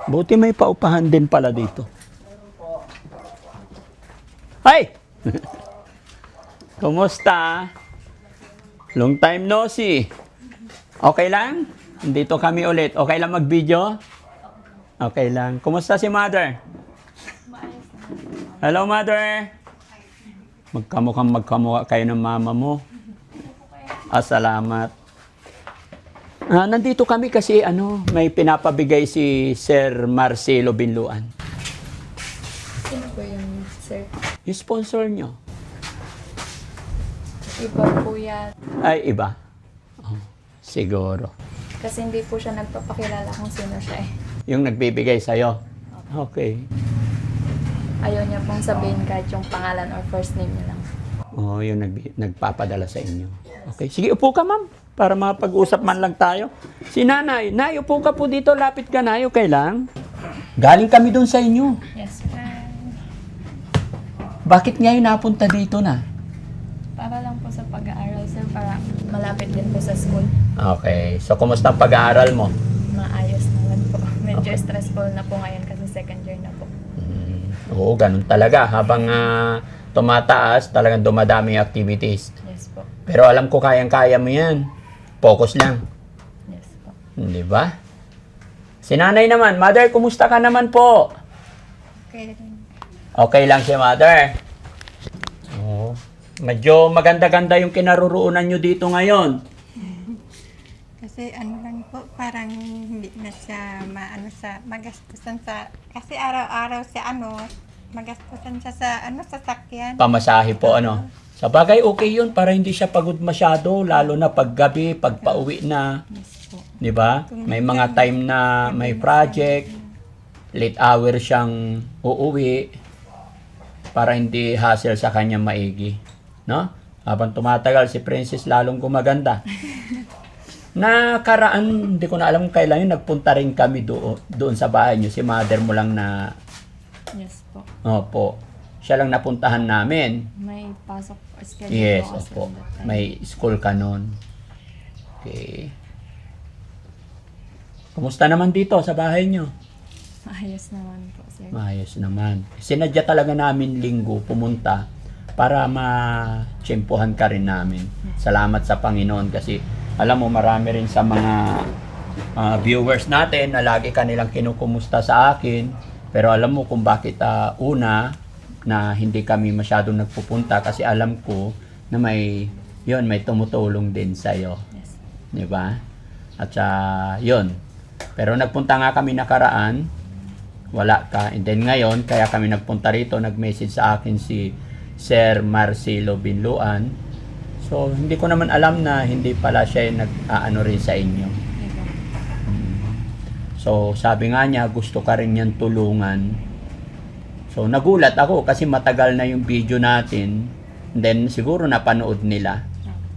Buti may paupahan din pala dito. Hi! Kumusta? Long time no see. Okay lang? Dito kami ulit. Okay lang mag-video? Okay lang. Kumusta si Mother? Hello, Mother. Magkamukha kayo ng mama mo. Salamat. Nandito kami kasi may pinapabigay si Sir Marcelo Binluan. Sino po yun, sir? Yung sponsor nyo. Iba po yan. Ay, iba. Oh, siguro. Kasi hindi po siya nagpapakilala kung sino siya eh. Yung nagbibigay sa'yo. Okay. Ayaw niya pong sabihin kahit yung pangalan or first name niya lang. Oh, yung nagpapadala sa inyo. Okay. Sige, upo ka, ma'am. Para mapag-usap man lang tayo. Si Nanay. Nay, upo ka po dito. Lapit ka na. Okay lang. Galing kami doon sa inyo. Yes, sir. Bakit ngayon napunta dito na? Para lang po sa pag-aaral, sir. Para malapit din po sa school. Okay. So, kumusta ang pag-aaral mo? Maayos naman po. Medyo stressful na po ngayon kasi second year na po. Oo, ganun talaga. Habang tumataas, talagang dumadami yung activities. Yes po. Pero alam ko kayang-kaya mo yan. Focus lang. Yes po. Di ba? Si Nanay naman. Mother, kumusta ka naman po? Okay rin. Okay lang si Mother. Oo. Medyo maganda-ganda yung kinaroroonan nyo dito ngayon. Kasi ano lang po, parang hindi na siya magastusan sa, kasi araw-araw siya magastusan siya sa sasakyan. Pamasahe po, Sa bagay, okay yun para hindi siya pagod masyado, lalo na paggabi, pagpauwi na. Yes po. Di ba? May mga time na may project, late hour siyang uuwi para hindi hassle sa kanya maigi. No? Habang tumatagal si Princess lalong gumaganda. Nakaraan, hindi ko na alam kung kailan yun, nagpunta rin kami doon sa bahay niyo. Si mother mo lang na, Yes po. opo, siya lang napuntahan namin. May pasok or schedule Yes, po kasi opo. on that time. May school ka nun. Okay. Kumusta naman dito sa bahay niyo? Maayos naman po, sir. Maayos naman. Sinadya talaga namin linggo pumunta para ma-tsempuhan ka rin namin. Salamat sa Panginoon kasi alam mo marami rin sa mga viewers natin na lagi kanilang kinukumusta sa akin. Pero alam mo kung bakit una na hindi kami masyadong nagpupunta kasi alam ko na may tumutulong din sa'yo. Yes. Di ba? At yun. Pero nagpunta nga kami nakaraan, wala ka. And then ngayon, kaya kami nagpunta rito, nag-message sa akin si Sir Marcelo Binluan. So, hindi ko naman alam na hindi pala siya nag-aano rin sa inyo. Iba. So, sabi nga niya, gusto ka rin niyang tulungan. So, nagulat ako kasi matagal na yung video natin. And then, siguro napanood nila.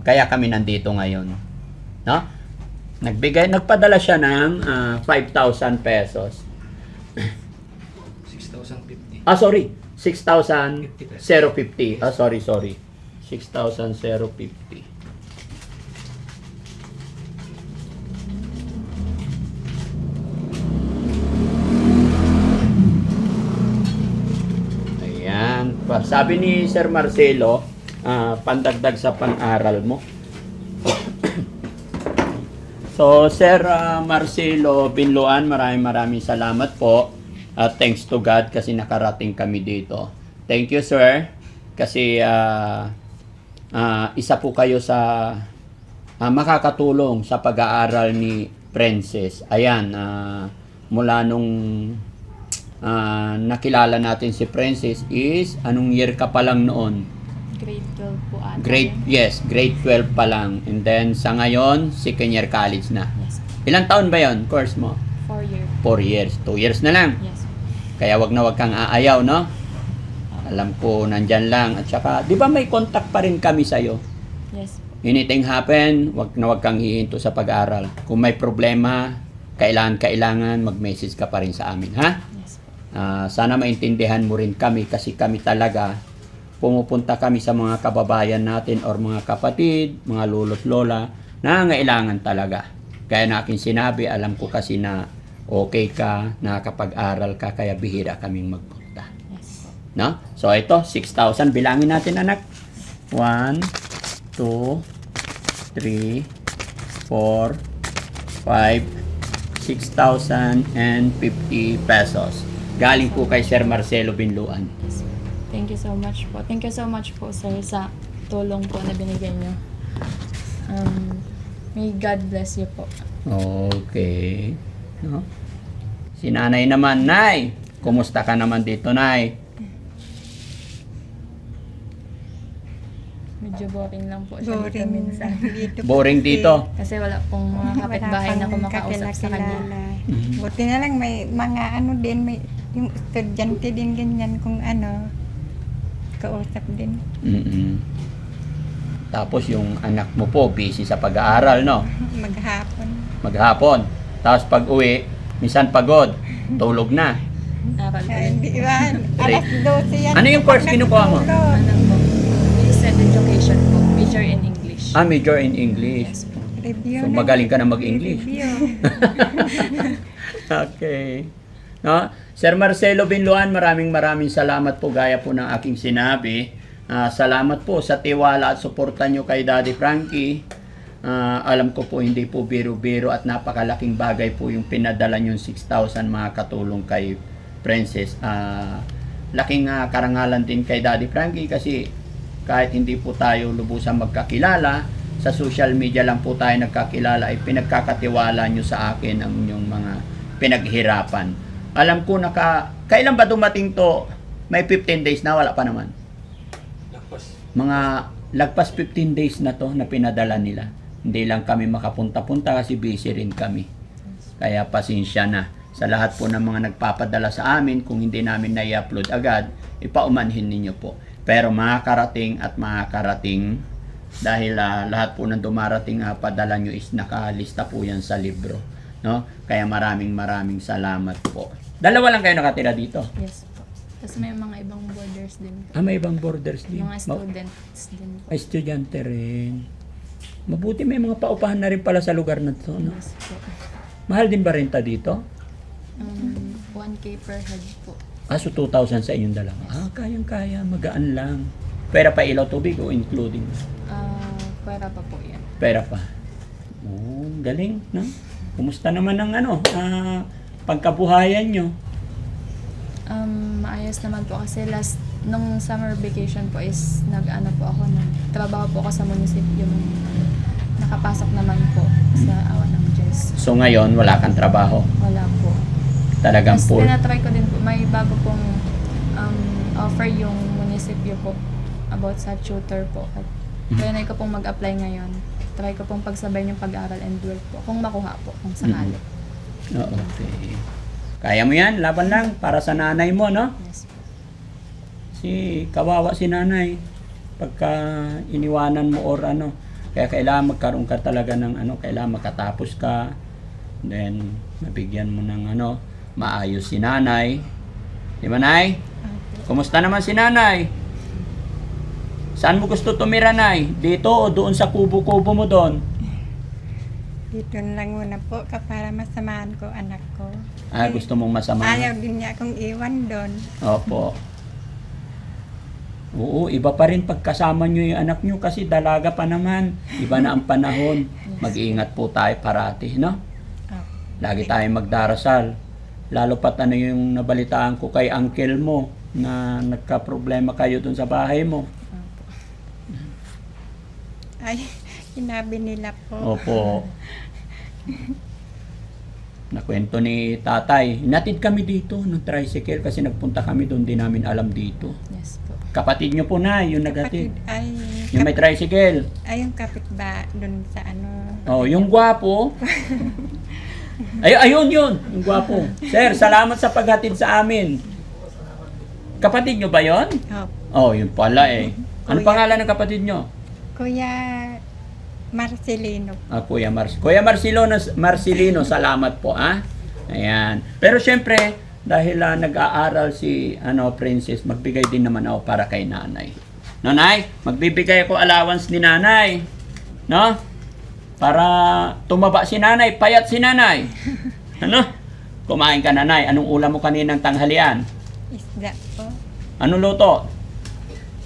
Kaya kami nandito ngayon. No? Nagpadala siya ng 5,000 pesos. 6,050. Sorry. 6,050. Sorry. 6,050. Ayan. Sabi ni Sir Marcelo, pandagdag sa pang-aral mo. So, Sir Marcelo Binluan, maraming salamat po. Thanks to God kasi nakarating kami dito. Thank you, sir. Kasi isa po kayo sa makakatulong sa pag-aaral ni Princess. Ayan, mula nung nakilala natin si Princess is, anong year ka pa lang noon? Grade 12 po ata. Grade 12 pa lang. And then, sa ngayon, second year college na. Yes. Ilang taon ba yon course mo? 4 year. 4 years. 2 years na lang. Yes. Kaya wag kang aayaw, no? Alam ko, nandyan lang. At saka, di ba may contact pa rin kami sa'yo? Yes. Anything happen, wag kang hihinto sa pag-aaral. Kung may problema, kailangan, mag-message ka pa rin sa amin, ha? Yes. Sana maintindihan mo rin kami kasi kami talaga, pumupunta kami sa mga kababayan natin or mga kapatid, mga lolo't lola, na nangangailangan talaga. Kaya na aking sinabi, alam ko kasi na okay ka, nakakapag-aral ka, kaya bihira kaming magpunta. Yes po. No? So ito, 6,000. Bilangin natin anak. 1, 2, 3, 4, 5, 6,050 pesos. Galing po kay Sir Marcelo Binluan. Yes po. Thank you so much po. Thank you so much po, sir, sa tulong po na binigay niyo. May God bless you po. Okay. No? Si nanay naman, Nay. Kumusta ka naman dito, Nay? Medyo boring lang po siya dito Boring minsan. dito. Boring dito. Kasi wala pong mga kapitbahay na kumakausap sa kanya. Buti na lang may mga ano din, may yung estudyante din ganyan kung ano, kausap din. Mm-mm. Tapos yung anak mo po, busy sa pag-aaral, no? Maghapon. Maghapon. Tapos pag uwi, minsan pagod. Tulog na. Aral ko Ay, rin. hindi ba? Alas 12 yan. Ano yung course kinukuha mo? Natutulog. Ano po? Basic education po. Major in English. Ah, major in English. Yes po. Review So na. magaling ka na mag-English. Review. Okay. No? Sir Marcelo Binluan, maraming salamat po gaya po ng aking sinabi. Salamat po sa tiwala at suporta nyo kay Daddy Frankie. Alam ko po hindi po biro-biro at napakalaking bagay po yung pinadala nyo 6,000 mga katulong kay Princess. Laking karangalan din kay Daddy Frankie kasi kahit hindi po tayo lubusang magkakilala, sa social media lang po tayo nagkakilala, ay pinagkakatiwala nyo sa akin ang inyong mga pinaghirapan. Alam ko kailan ba dumating to? May 15 days na, wala pa naman. Mga lagpas 15 days na to na pinadala nila. Hindi lang kami makapunta-punta kasi busy rin kami. Kaya pasensya na sa lahat po ng mga nagpapadala sa amin. Kung hindi namin na-upload agad, ipaumanhin ninyo po. Pero makakarating at makakarating dahil lahat po ng dumarating padala nyo is nakalista po yan sa libro. No? Kaya maraming salamat po. Dalawa lang kayo nakatira dito. Yes po. Tapos may mga ibang borders din po. May ibang borders din. Mga students din po. Ay, estudyante rin. Mabuti may mga paupahan na rin pala sa lugar na to. No? Yes po. Mahal din ba renta dito? 1K per head po. So 2,000 sa inyong dalawa. Kayang-kaya. Magaan lang. Pera pa ilaw tubig o including? Para pa po yan. Pera pa. Oh, galing, no? Kumusta naman ang pagkabuhayan nyo? Maayos naman po kasi nung summer vacation po is nagtrabaho po ako sa munisipyo. Nakapasok naman po sa awa ng Diyos. So ngayon, wala kang trabaho. Wala po. Talagang Tapos full. tinatry ko din po, may bago pong offer yung munisipyo po about sa tutor po. At trinay ko pong mag-apply ngayon. Try ko pong pagsabay yung pag-aaral and work po. Kung makuha po, kung sakali. Okay. Kaya mo yan, laban lang para sa nanay mo, no? Yes po. Kawawa si nanay. Pagka iniwanan mo or ano. Kaya kailangan magkaroon ka talaga ng kailangan makatapos ka. Then, mabigyan mo ng maayos si nanay. Di ba, Nay? Kumusta naman si nanay? Saan mo gusto tumira, Nay? Dito o doon sa kubo-kubo mo doon? Dito lang muna po para masamahan ko anak ko. Gusto mong masama? Ayaw din niya akong iwan doon. Opo. Oo, iba pa rin pagkasama nyo yung anak nyo kasi dalaga pa naman. Iba na ang panahon. Mag-iingat po tayo parati, no? Lagi tayong magdarasal. Lalo pat yung nabalitaan ko kay uncle mo na nagka-problema kayo dun sa bahay mo. Ay, sinabi nila po. Opo. Nakwento ni tatay. Hinatid kami dito ng tricycle kasi nagpunta kami doon, di namin alam dito. Yes po. Kapatid nyo po na, yung nagatid. Kapatid, Yung may tricycle. ay, yung kapit ba doon sa ano? Oh, yung gwapo. Ayun yun, yung gwapo. Sir, salamat sa paghatid sa amin. Kapatid nyo ba yon? Oh, Oh, yun pala eh. Ano Kuya. pangalan ng kapatid nyo? Kuya Marcelino. Kuya Marcelino, salamat po, Ayan. Pero syempre, dahil nag-aaral si Princess, magbigay din naman ako para kay nanay. Nanay, magbibigay ako allowance ni nanay. No? Para tumaba si nanay, payat si nanay. Ano? Kumain ka na, Nay. Anong ulam mo kaninang tanghalian? Isda po. Anong luto?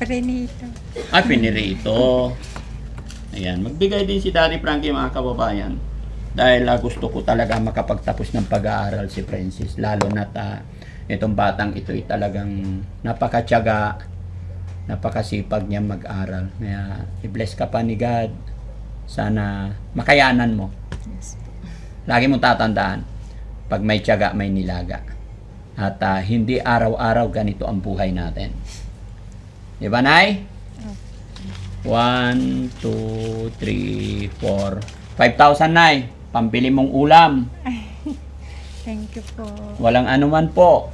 Prenito. Ay, pinirito. Ayan, magbigay din si Daddy Frankie, mga kababayan. Dahil gusto ko talaga makapagtapos ng pag-aaral si Princess. Lalo na itong batang ito ay talagang napakatyaga, napakasipag niya mag-aral. Kaya i-bless ka pa ni God. Sana makayanan mo. Yes. Lagi mong tatandaan, pag may tiyaga, may nilaga. At hindi araw-araw ganito ang buhay natin. Di ba, Nay? 1, 2, 3, 4, 5,000, Nay. Pambili mong ulam. Thank you po. Walang anuman po.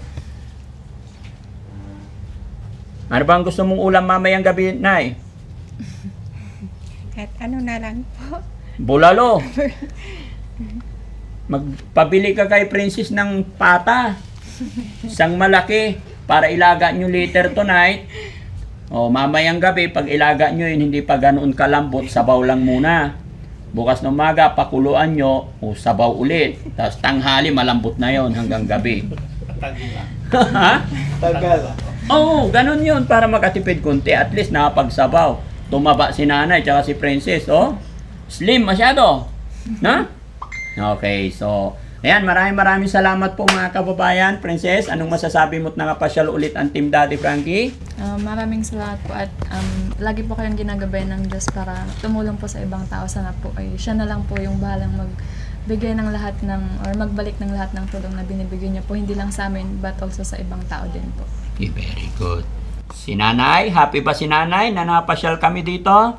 Ano ba ang gusto mong ulam mamayang gabi, Nay? Kahit ano na lang po. Bulalo. Magpabili ka kay Princess ng pata. Isang malaki para ilaga nyo later tonight. O mamayang gabi, pag ilaga nyo yun, hindi pa ganoon kalambot, sabaw lang muna. Bukas ng umaga, pakuluan nyo, o sabaw ulit. Tapos tanghali, malambot na yon hanggang gabi. Ha? Tagal. Oo, ganun yun para makatipid konti. At least nakapagsabaw. Tumaba si nanay tsaka si Princess. Oh, slim masyado. Na? Okay, so ayan, maraming salamat po mga kababayan. Princess, anong masasabi mo't nakapasyal ulit ang Team Daddy Frankie? Maraming salamat po at lagi po kayong ginagabayan ng Diyos para tumulong po sa ibang tao. Sana po ay siya na lang po yung bahalang magbigay ng lahat ng or magbalik ng lahat ng tulong na binibigyan niya po, hindi lang sa amin but also sa ibang tao din po. Okay, very good. Si nanay, happy ba si nanay na napasyal kami dito?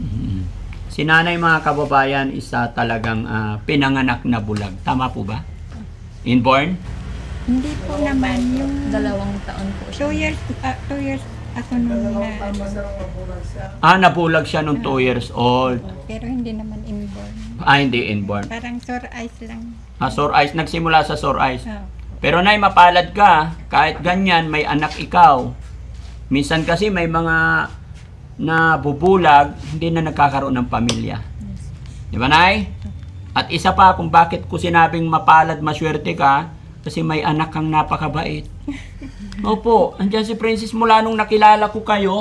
Mhm. Si nanay mga kababayan, isa talagang pinanganak na bulag. Tama po ba? Inborn? Hindi po naman yung 2 taon po siya. 2 years ako nung Nabulag siya nung 2 years old. pero hindi naman inborn. Hindi inborn. Parang sore eyes lang. Sore eyes, nagsimula sa sore eyes. Oh. Pero nay, mapalad ka, kahit ganyan, may anak ikaw. Minsan kasi may mga nabubulag, hindi na nagkakaroon ng pamilya. Di ba, Nay? At isa pa kung bakit ko sinabing mapalad, maswerte ka, kasi may anak kang napakabait. Opo, andyan si Princess mula nung nakilala ko kayo,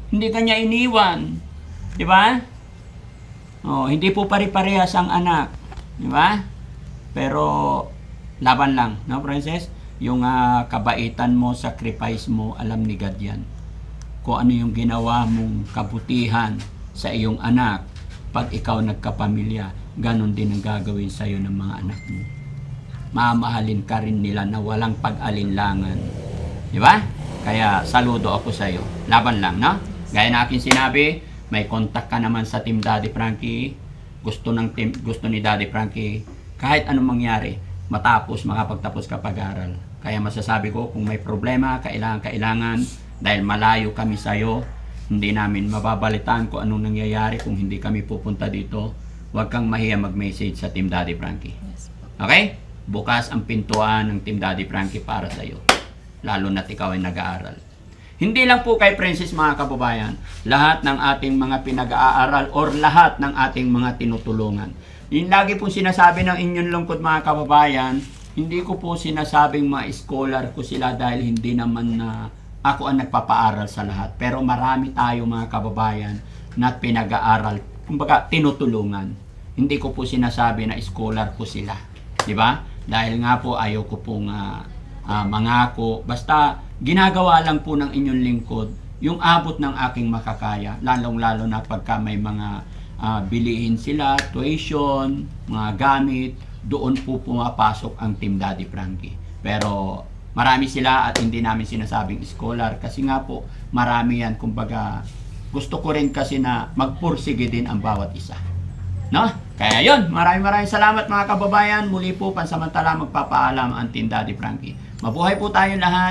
hindi kanya iniwan. Di ba? Oh, hindi po pare-parehas ang anak. Di ba? Pero laban lang, no, Princess? Yung kabaitan mo, sacrifice mo, alam ni God yan. Kung ano yung ginawa mong kabutihan sa iyong anak, pag ikaw nagkapamilya, ganon din ang gagawin sa iyo ng mga anak mo. Mamahalin ka rin nila na walang pag-alinlangan. Di ba? Kaya saludo ako sa iyo. Laban lang, no? Gaya na akin sinabi, may contact ka naman sa Team Daddy Frankie. Gusto ni Daddy Frankie, kahit anong mangyari, makapagtapos ka pag-aral. Kaya masasabi ko, kung may problema, kailangan, dahil malayo kami sa'yo, hindi namin mababalitaan kung anong nangyayari kung hindi kami pupunta dito. Huwag kang mahiya mag-message sa Team Daddy Frankie. Yes po. Okay? Bukas ang pintuan ng Team Daddy Frankie para sa'yo. Lalo na't ikaw ay nag-aaral. Hindi lang po kay Princess mga kababayan, lahat ng ating mga pinag-aaral or lahat ng ating mga tinutulungan. Yung lagi po sinasabi ng inyong lungkot mga kababayan, hindi ko po sinasabing ma-scholar ko sila dahil hindi naman na ako ang nagpapaaral sa lahat. Pero marami tayo mga kababayan na pinag-aaral, kumbaga tinutulungan. Hindi ko po sinasabi na scholar ko sila. Di ba? Dahil nga po ayaw ko pong mangako. Basta ginagawa lang po ng inyong lingkod yung abot ng aking makakaya. Lalong-lalo na pagka may mga bilihin sila, tuition, mga gamit, doon po pumapasok ang Team Daddy Frankie. Pero marami sila at hindi namin sinasabing scholar kasi nga po marami yan. Kumbaga gusto ko rin kasi na magpursige din ang bawat isa. No? Kaya yun, maraming salamat mga kababayan. Muli po pansamantala magpapaalam ang Team Daddy Frankie. Mabuhay po tayo lahat.